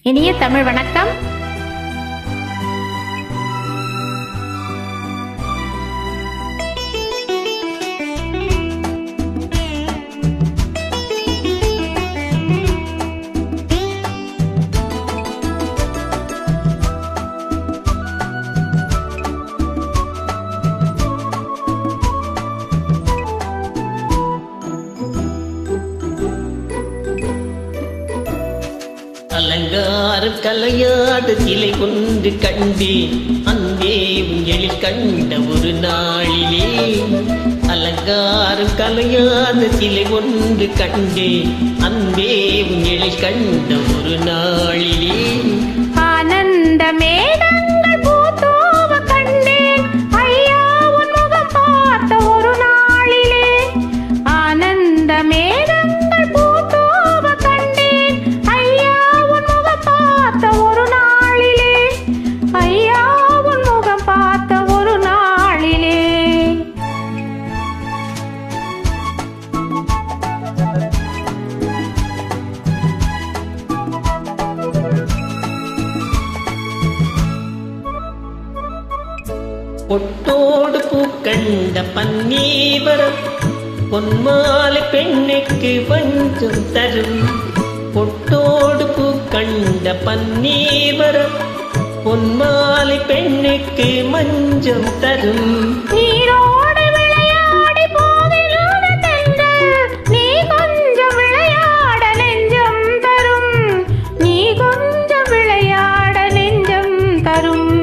இனிய தமிழ் வணக்கம். அலங்காரம் கலையாத சிலை ஒன்று கண்டேன் அன்பே உங்களில் கண்ட ஒரு நாளிலே. அலங்காரம் கலையாத சிலை ஒன்று கண்டேன் அன்பே உங்களில் கண்ட ஒரு நாளிலே. ஆனந்த மேகங்கள் பூத்தோவ கண்டேன் ஐயா உன் முகம் பார்த்த ஒரு நாளிலே. ஆனந்த மேகங்கள் பூத்தோவ கண்டேன் ஐயா உன் முகம் பார்த்த ஒரு நாளிலே. ஐயா உன் முகம் பார்த்த ஒரு நாளிலே. பொட்டோடு பூக்கண்ட பன்னீவரம் பொன்மாலை பெண்ணுக்கு பஞ்சம் தரும். பொட்டோடு பூக்கண்ட பன்னீவரம் பொன்மாலை பெண்ணுக்கு மஞ்சம் தரும். நீரோடு விளையாடி போதிலுள்ள தென்றல் நீ கொஞ்சம் விளையாட நெஞ்சம் தரும். நீ கொஞ்சம் விளையாட நெஞ்சம் தரும்.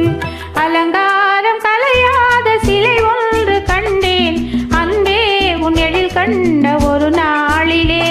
அலங்காரம் கலையாத சிலை ஒன்று கண்டேன் அன்பே உன் எழில் கண்ட ஒரு நாளிலே.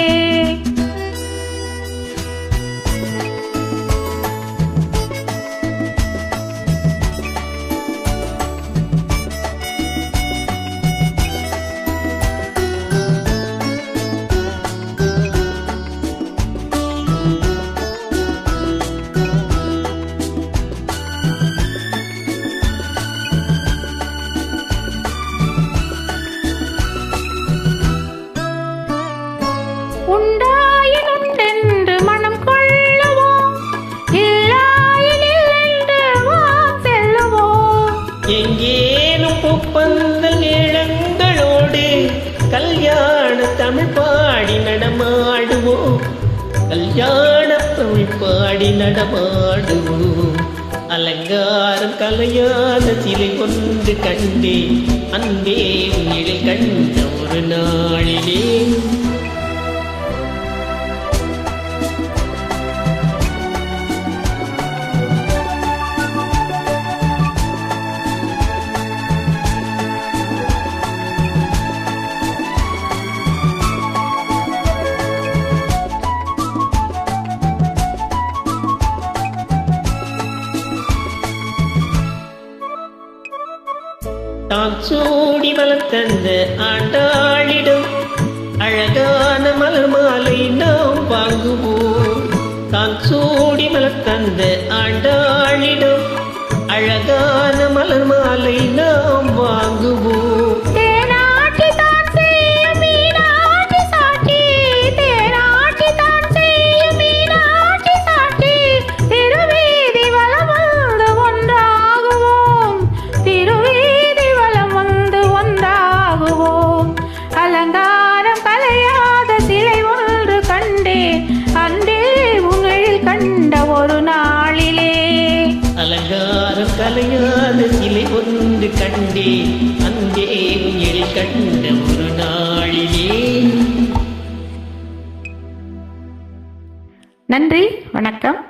உண்டாயின் உண்டென்று மனம் கொள்ளுவோம் இல்லாயின் இல்லென்று வாம் செல்லுவோம். எங்கேனும் பூப்பந்த நிழங்களோடு கல்யாண தமிழ் பாடி நடமாடுவோம். கல்யாண தமிழ் பாடி நடமாடுவோம். அலங்காரம் கலையாத சிலை ஒன்று கண்டே அன்பே உன்னில் கண்ட ஒரு நாளிலே. தான் சூடி வளர்த்தந்த ஆண்டாளிடம் அழகான மலர் மாலை நாம் வாங்குவோம். தான் சூடி வளர்த்தந்த ஆண்டாளிடம் அழகான மலர் மாலை நாம் வாங்குவோம். அலங்காரம் கலையாத சிலை ஒன்று கண்டேன் அன்பே உங்களில் கண்ட ஒரு நாளிலே. அலங்காரம் கலையாத சிலை ஒன்று கண்டே அன்பே உங்களில் கண்ட ஒரு நாளிலே. நன்றி, வணக்கம்.